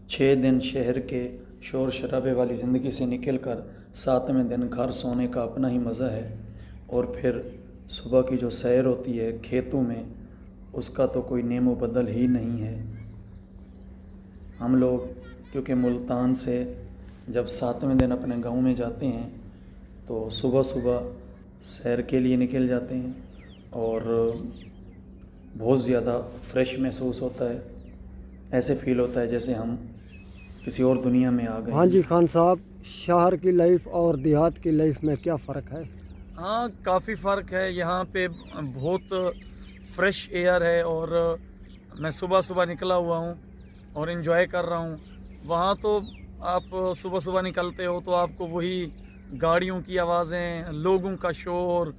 6 दिन शहर के शोर शराबे वाली ज़िंदगी से निकल कर 7वें दिन घर सोने का अपना ही मज़ा है। और फिर सुबह की जो सैर होती है खेतों में, उसका तो कोई नेमो बदल ही नहीं है। हम लोग क्योंकि मुल्तान से जब 7वें दिन अपने गांव में जाते हैं तो सुबह सुबह सैर के लिए निकल जाते हैं और बहुत ज़्यादा फ्रेश महसूस होता है। ऐसे फ़ील होता है जैसे हम किसी और दुनिया में आ गए। हाँ जी खान साहब, शहर की लाइफ और देहात की लाइफ में क्या फ़र्क है? हाँ, काफ़ी फ़र्क है। यहाँ पे बहुत फ्रेश एयर है और मैं सुबह सुबह निकला हुआ हूँ और इन्जॉय कर रहा हूँ। वहाँ तो आप सुबह सुबह निकलते हो तो आपको वही गाड़ियों की आवाज़ें, लोगों का शोर,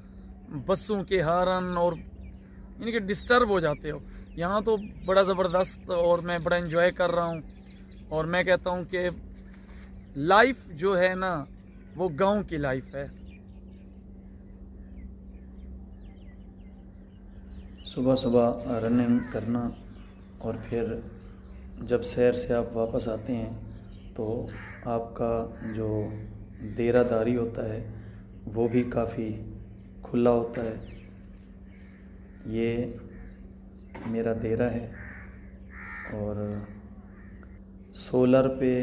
बसों के हॉर्न और यानी कि डिस्टर्ब हो जाते हो। यहाँ तो बड़ा ज़बरदस्त और मैं बड़ा इन्जॉय कर रहा हूँ। और मैं कहता हूँ कि लाइफ जो है ना वो गांव की लाइफ है। सुबह सुबह रनिंग करना और फिर जब सैर से आप वापस आते हैं तो आपका जो देरादारी होता है वो भी काफ़ी खुला होता है। ये मेरा देरा है और सोलर पे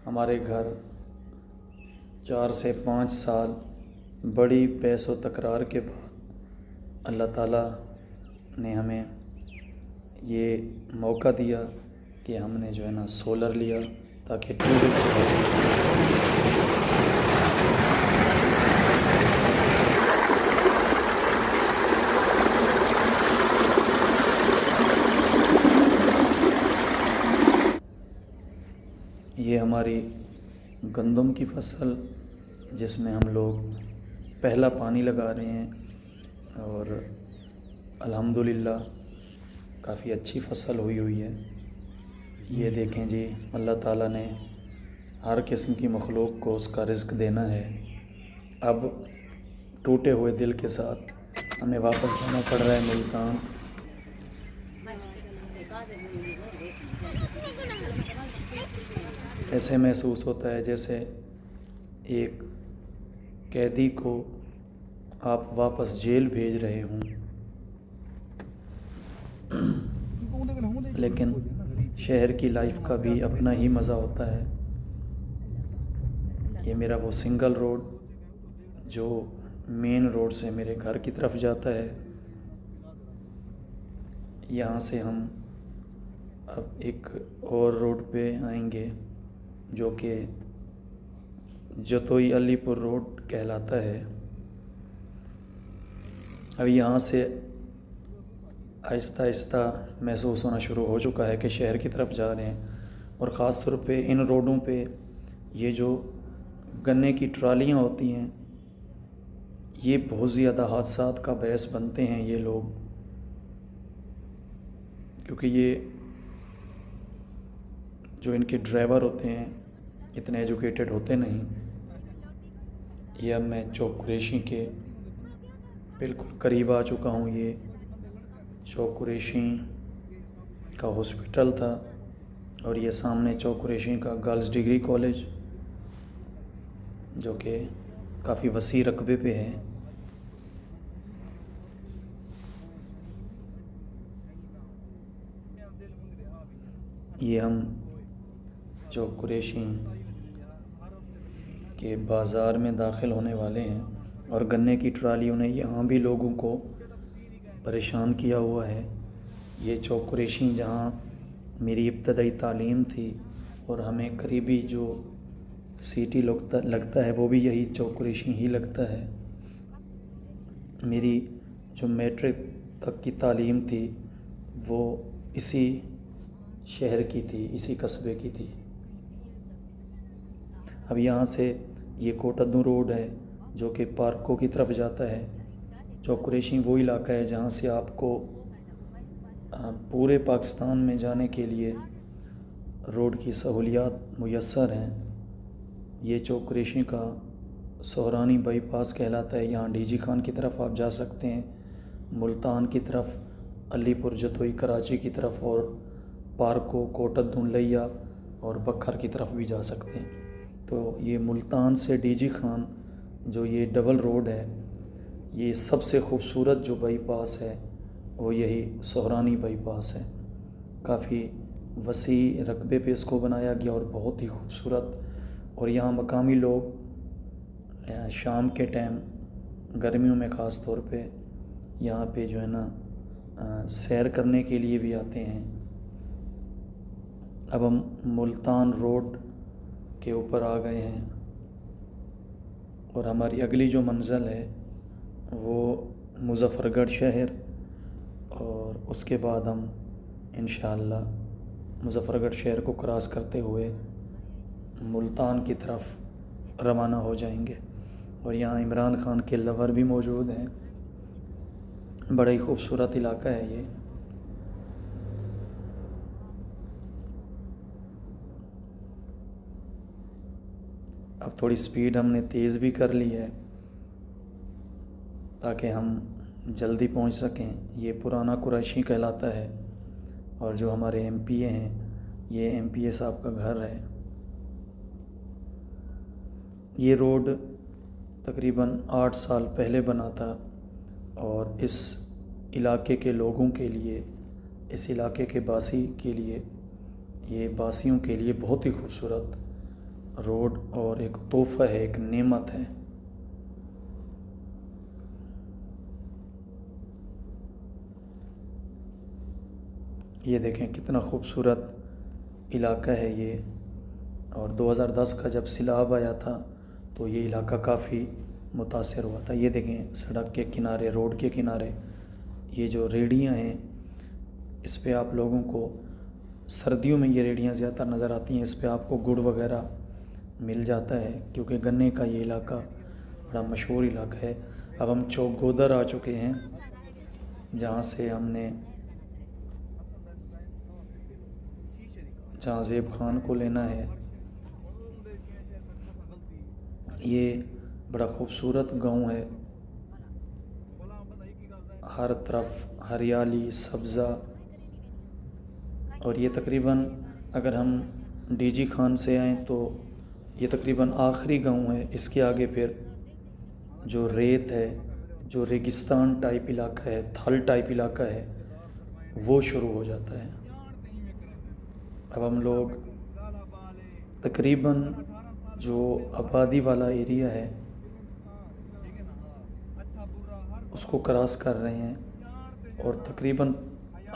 हमारे घर 4 से 5 साल बड़ी पैसों तकरार के बाद अल्लाह ताला ने हमें ये मौका दिया कि हमने जो है ना सोलर लिया ताकि ये हमारी गंदम की फसल जिसमें हम लोग पहला पानी लगा रहे हैं और अल्हम्दुलिल्लाह काफ़ी अच्छी फसल हुई है। ये देखें जी, अल्लाह ताला ने हर किस्म की मखलूक को उसका रिज़्क देना है। अब टूटे हुए दिल के साथ हमें वापस जाना पड़ रहा है मुल्तान। ऐसे महसूस होता है जैसे एक कैदी को आप वापस जेल भेज रहे हों। लेकिन शहर की लाइफ का भी अपना ही मज़ा होता है। ये मेरा वो सिंगल रोड जो मेन रोड से मेरे घर की तरफ जाता है। यहाँ से हम अब एक और रोड पे आएंगे जो कि जतोई अलीपुर रोड कहलाता है। अब यहाँ से आहिस्ता आहिस्ता महसूस होना शुरू हो चुका है कि शहर की तरफ जा रहे हैं। और ख़ास तौर पे इन रोडों पे ये जो गन्ने की ट्रालियाँ होती हैं, ये बहुत ज़्यादा हादसात का बायस बनते हैं ये लोग, क्योंकि ये जो इनके ड्राइवर होते हैं इतने एजुकेटेड होते नहीं। ये अब मैं चौक कुरैशी के बिल्कुल करीब आ चुका हूँ। ये चौक कुरैशी का हॉस्पिटल था और ये सामने चौक कुरैशी का गर्ल्स डिग्री कॉलेज जो कि काफ़ी वसी रकबे पे है। ये हम चौक कुरैशी के बाज़ार में दाखिल होने वाले हैं और गन्ने की ट्रालियों ने यहाँ भी लोगों को परेशान किया हुआ है। ये चौक कुरैशी जहाँ मेरी इब्तदाई तालीम थी और हमें करीबी जो सिटी लगता है वो भी यही चौक कुरैशी ही लगता है। मेरी जो मैट्रिक तक की तालीम थी वो इसी शहर की थी, इसी कस्बे की थी। अब यहाँ से ये कोटद्दू रोड है जो कि पार्कों की तरफ जाता है। चौक कुरैशी वो इलाका है जहाँ से आपको पूरे पाकिस्तान में जाने के लिए रोड की सहूलियात मुयस्सर हैं। ये चौक कुरैशी का सोहरानी बाईपास कहलाता है। यहाँ डीजी खान की तरफ आप जा सकते हैं, मुल्तान की तरफ, अलीपुर, जतोई, कराची की तरफ और पार्कों, कोटद्दू, लैया और बखर की तरफ भी जा सकते हैं। तो ये मुल्तान से डीजी खान जो ये डबल रोड है, ये सबसे ख़ूबसूरत जो बाईपास है वो यही सोहरानी बाईपास है। काफ़ी वसी रकबे पे इसको बनाया गया और बहुत ही खूबसूरत। और यहाँ मकामी लोग शाम के टाइम गर्मियों में ख़ास तौर पे यहाँ पे जो है ना सैर करने के लिए भी आते हैं। अब हम मुल्तान रोड के ऊपर आ गए हैं और हमारी अगली जो मंज़िल है वो मुज़फ़्फ़रगढ़ शहर, और उसके बाद हम इंशाअल्लाह मुज़फ़्फ़रगढ़ शहर को क्रॉस करते हुए मुल्तान की तरफ रवाना हो जाएंगे। और यहाँ इमरान खान के लवर भी मौजूद हैं। बड़ा ही खूबसूरत इलाका है ये। अब थोड़ी स्पीड हमने तेज़ भी कर ली है ताकि हम जल्दी पहुंच सकें। ये पुराना कुरैशी कहलाता है और जो हमारे एमपीए हैं, ये एमपीए साहब का घर है। ये रोड तकरीबन 8 साल पहले बना था और इस इलाके के लोगों के लिए, इस इलाके के बासी के लिए, ये बासियों के लिए बहुत ही खूबसूरत रोड और एक तोहफ़ा है, एक नेमत है। ये देखें कितना खूबसूरत इलाका है ये। और 2010 का जब सैलाब आया था तो ये इलाका काफ़ी मुतासर हुआ था। ये देखें सड़क के किनारे, रोड के किनारे ये जो रेहड़ियाँ हैं, इस पे आप लोगों को सर्दियों में ये रेहड़ियाँ ज़्यादा नज़र आती हैं। इस पे आपको गुड़ वगैरह मिल जाता है क्योंकि गन्ने का ये इलाका बड़ा मशहूर इलाका है। अब हम चौक गोदर आ चुके हैं जहाँ ज़ेब खान को लेना है। ये बड़ा खूबसूरत गांव है, हर तरफ हरियाली सब्ज़ा। और ये तकरीबन अगर हम डीजी खान से आएँ तो ये तकरीबन आखिरी गांव है। इसके आगे फिर जो रेत है, जो रेगिस्तान टाइप इलाका है, थल टाइप इलाका है, वो शुरू हो जाता है। अब हम लोग तकरीबन जो आबादी वाला एरिया है उसको क्रॉस कर रहे हैं और तकरीबन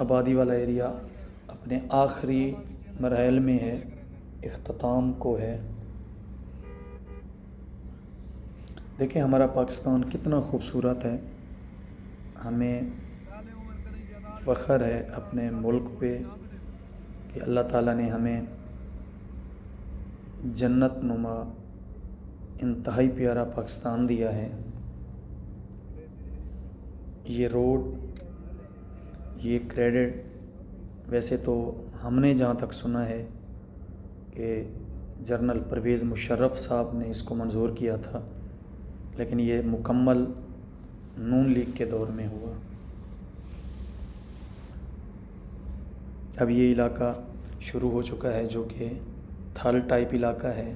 आबादी वाला एरिया अपने आखिरी मरहल में है, इख्तिताम को है। देखें हमारा पाकिस्तान कितना खूबसूरत है। हमें फ़ख्र है अपने मुल्क पे कि अल्लाह ताला ने हमें जन्नत नुमा इंतहाई प्यारा पाकिस्तान दिया है। ये रोड, ये क्रेडिट वैसे तो हमने जहाँ तक सुना है कि जनरल परवेज़ मुशर्रफ साहब ने इसको मंजूर किया था, लेकिन ये मुकम्मल नून लीग के दौर में हुआ। अब ये इलाका शुरू हो चुका है जो कि थल टाइप इलाका है।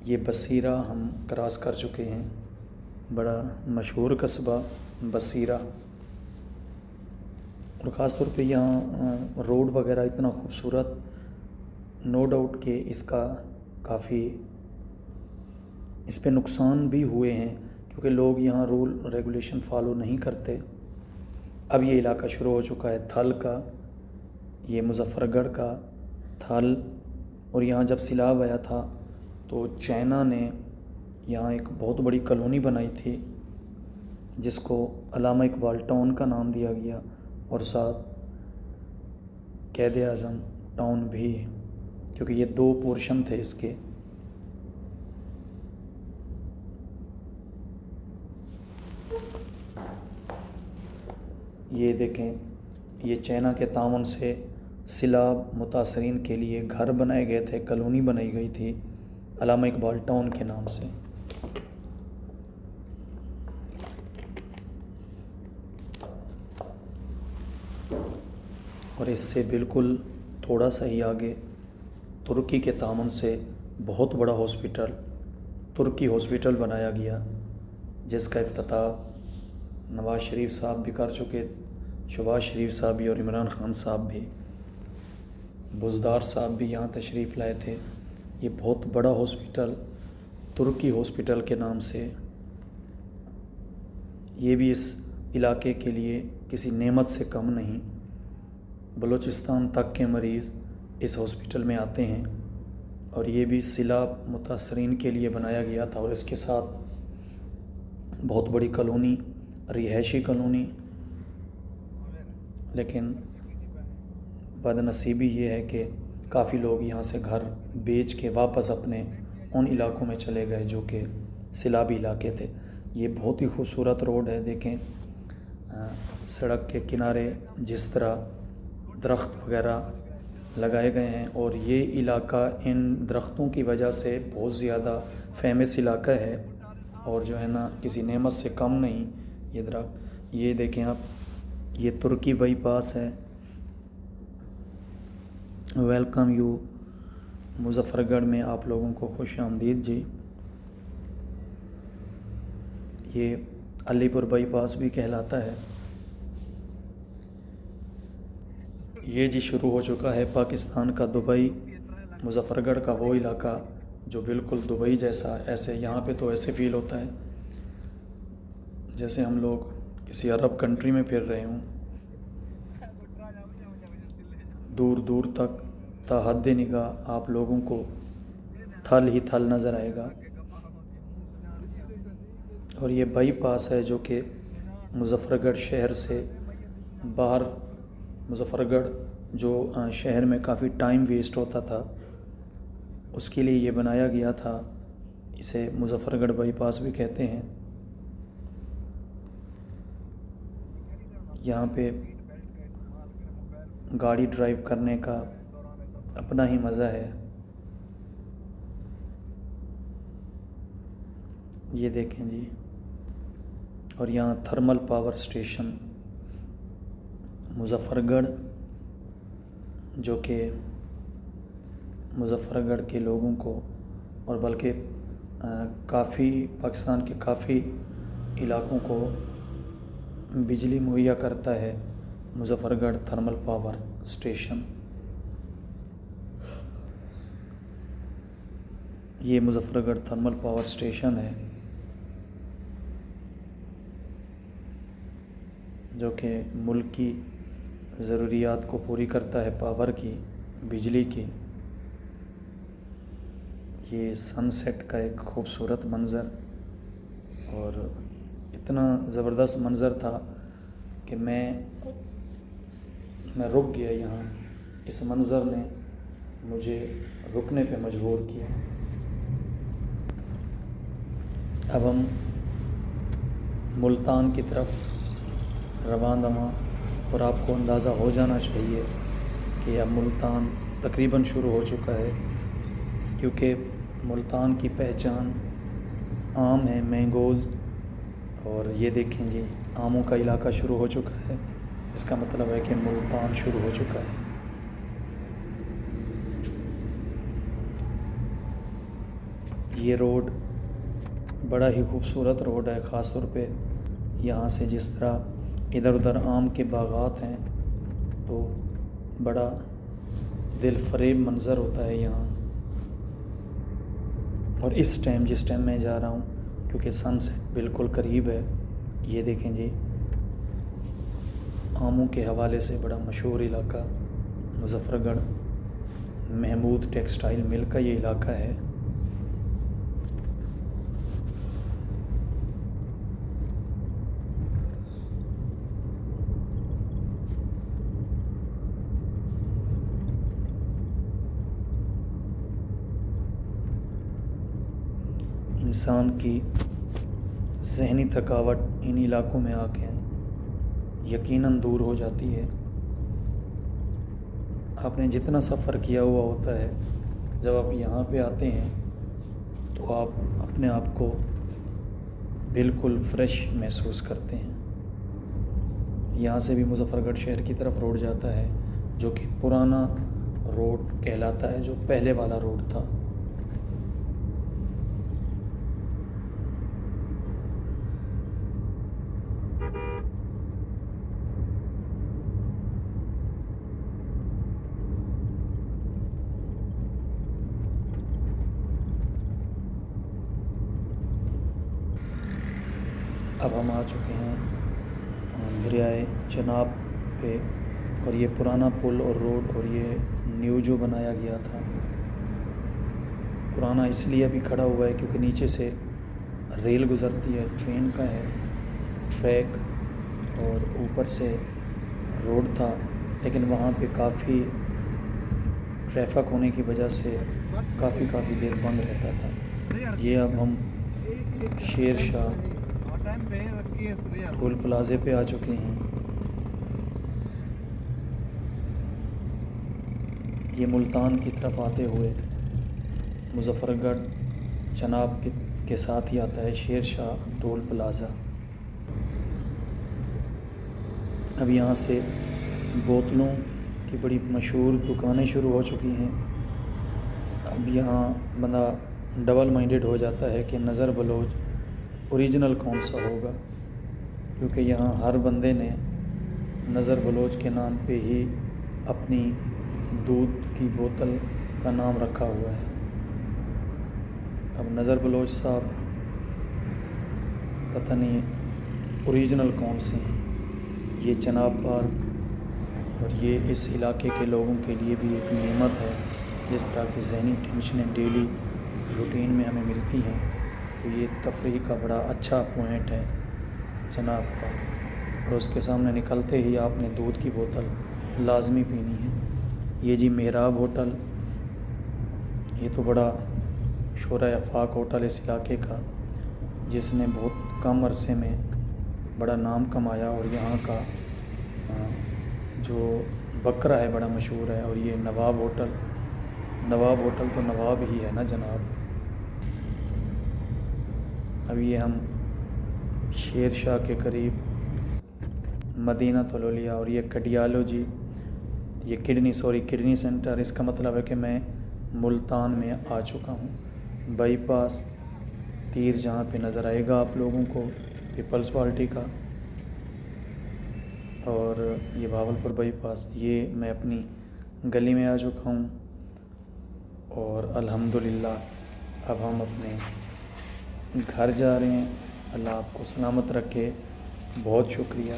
ये बसीरा हम क्रॉस कर चुके हैं, बड़ा मशहूर कस्बा बसीरा। और ख़ास तौर पे यहाँ रोड वगैरह इतना खूबसूरत, नो डाउट कि इसका काफ़ी इस पे नुकसान भी हुए हैं क्योंकि लोग यहाँ रूल रेगुलेशन फ़ॉलो नहीं करते। अब ये इलाका शुरू हो चुका है थल का, ये मुज़फ़्फ़रगढ़ का थल। और यहाँ जब सैलाब आया था तो चाइना ने यहाँ एक बहुत बड़ी कॉलोनी बनाई थी जिसको अल्लामा इकबाल टाउन का नाम दिया गया और साथ क़ायद-ए-आज़म टाउन भी, क्योंकि ये 2 पोर्शन थे इसके। ये देखें, ये चाइना के ताउन से सैलाब मुतासरीन के लिए घर बनाए गए थे, कॉलोनी बनाई गई थी अल्लामा इकबाल टाउन के नाम से। और इससे बिल्कुल थोड़ा सा ही आगे तुर्की के तामुन से बहुत बड़ा हॉस्पिटल तुर्की हॉस्पिटल बनाया गया, जिसका इफ्तिताह नवाज़ शरीफ साहब भी कर चुके, शहबाज शरीफ साहब भी और इमरान ख़ान साहब भी, बुज़दार साहब भी यहाँ तशरीफ़ लाए थे। ये बहुत बड़ा हॉस्पिटल तुर्की हॉस्पिटल के नाम से, ये भी इस इलाके के लिए किसी नेमत से कम नहीं। बलूचिस्तान तक के मरीज़ इस हॉस्पिटल में आते हैं और ये भी सिला मुतासरीन के लिए बनाया गया था। और इसके साथ बहुत बड़ी कॉलोनी, रिहायशी कॉलोनी, लेकिन बदनसीबी ये है कि काफ़ी लोग यहाँ से घर बेच के वापस अपने उन इलाकों में चले गए जो कि सिलाबी इलाके थे। ये बहुत ही खूबसूरत रोड है। देखें सड़क के किनारे जिस तरह दरख्त वगैरह लगाए गए हैं, और ये इलाका इन दरख्तों की वजह से बहुत ज़्यादा फेमस इलाका है और जो है ना किसी नेमत से कम नहीं। ये दरख्त, ये देखें आप, ये तुर्की बाईपास है। वेलकम यू मुज़फ़्फ़रगढ़ में आप लोगों को खुश आमदीद जी। ये अलीपुर बाईपास भी कहलाता है। ये जी शुरू हो चुका है पाकिस्तान का दुबई, मुज़फ़्फ़रगढ़ का वो इलाका जो बिल्कुल दुबई जैसा, ऐसे यहाँ पे तो ऐसे फ़ील होता है जैसे हम लोग किसी अरब कंट्री में फिर रहे हों। दूर दूर तक ताहद निगाह आप लोगों को थल ही थल नज़र आएगा। और ये बाईपास है जो कि मुज़फ़्फ़रगढ़ शहर से बाहर, मुज़फ़्फ़रगढ़ जो शहर में काफ़ी टाइम वेस्ट होता था उसके लिए ये बनाया गया था। इसे मुज़फ़्फ़रगढ़ बाईपास भी कहते हैं। यहाँ पे गाड़ी ड्राइव करने का अपना ही मज़ा है। ये देखें जी, और यहाँ थर्मल पावर स्टेशन मुज़फ़्फ़रगढ़, जो कि मुज़फ़्फ़रगढ़ के लोगों को और बल्कि काफ़ी पाकिस्तान के काफ़ी इलाकों को बिजली मुहैया करता है। मुज़फ़्फ़रगढ़ थर्मल पावर स्टेशन, ये मुज़फ़्फ़रगढ़ थर्मल पावर स्टेशन है जो कि मुल्क की ज़रूरियात को पूरी करता है, पावर की, बिजली की। ये सनसेट का एक खूबसूरत मंज़र, और इतना ज़बरदस्त मंज़र था कि मैं रुक गया यहाँ। इस मंज़र ने मुझे रुकने पे मजबूर किया। अब हम मुल्तान की तरफ रवाना, और आपको अंदाज़ा हो जाना चाहिए कि अब मुल्तान तकरीबन शुरू हो चुका है, क्योंकि मुल्तान की पहचान आम है, मैंगोज़। और ये देखें जी, आमों का इलाका शुरू हो चुका है। इसका मतलब है कि मुल्तान शुरू हो चुका है। ये रोड बड़ा ही खूबसूरत रोड है, ख़ास तौर पे यहाँ से जिस तरह इधर उधर आम के बागात हैं तो बड़ा दिल फरेब मंज़र होता है यहाँ। और इस टाइम, जिस टाइम मैं जा रहा हूँ, क्योंकि सनसेट बिल्कुल करीब है। ये देखें जी, आमों के हवाले से बड़ा मशहूर इलाका मुज़फ़्फ़रगढ़, महमूद टेक्सटाइल मिल का ये इलाका है। इंसान की ज़हनी थकावट इन इलाकों में आके यकीनन दूर हो जाती है। आपने जितना सफ़र किया हुआ होता है, जब आप यहाँ पे आते हैं तो आप अपने आप को बिल्कुल फ़्रेश महसूस करते हैं। यहाँ से भी मुज़फ़्फ़रगढ़ शहर की तरफ रोड जाता है, जो कि पुराना रोड कहलाता है, जो पहले वाला रोड था। अब हम आ चुके हैं दरियाए चनाब पे, और ये पुराना पुल और रोड, और ये न्यू जो बनाया गया था। पुराना इसलिए अभी खड़ा हुआ है क्योंकि नीचे से रेल गुज़रती है, ट्रेन का है ट्रैक, और ऊपर से रोड था, लेकिन वहाँ पे काफ़ी ट्रैफिक होने की वजह से काफ़ी देर बंद रहता था। ये अब हम शेर शाह टोल प्लाज़े पे आ चुके हैं। ये मुल्तान की तरफ आते हुए मुजफ्फरगढ़ चनाब के साथ ही आता है शेर शाह टोल प्लाज़ा। अब यहाँ से बोतलों की बड़ी मशहूर दुकानें शुरू हो चुकी हैं। अब यहाँ बंदा डबल माइंडेड हो जाता है कि नज़र बलोच ओरिजिनल कौन सा होगा, क्योंकि यहाँ हर बंदे ने नज़र बलोच के नाम पे ही अपनी दूध की बोतल का नाम रखा हुआ है। अब नज़र बलोच साहब पता नहीं ओरिजिनल कौन से हैं। ये चनाब पार्क और ये इस इलाके के लोगों के लिए भी एक नेमत है। जिस तरह की ज़हनी टेंशनें डेली रूटीन में हमें मिलती हैं, तो ये तफरीह का बड़ा अच्छा पॉइंट है चनाब पार्क। और उसके सामने निकलते ही आपने दूध की बोतल लाजमी पीनी है। ये जी मेहराब होटल, ये तो बड़ा शोरा अफाक होटल इस इलाके का, जिसने बहुत कम अरसे में बड़ा नाम कमाया, और यहाँ का जो बकरा है बड़ा मशहूर है। और ये नवाब होटल तो नवाब ही है ना जनाब। अब ये हम शेर शाह के करीब मदीना तौलिया, और ये कडियालोजी, ये किडनी सेंटर। इसका मतलब है कि मैं मुल्तान में आ चुका हूँ। बाईपास तीर जहाँ पे नज़र आएगा आप लोगों को पीपल्स पार्टी का, और ये भावलपुर बाईपास, ये मैं अपनी गली में आ चुका हूँ। और अल्हम्दुलिल्लाह अब हम अपने घर जा रहे हैं। अल्लाह आपको सलामत रखे। बहुत शुक्रिया।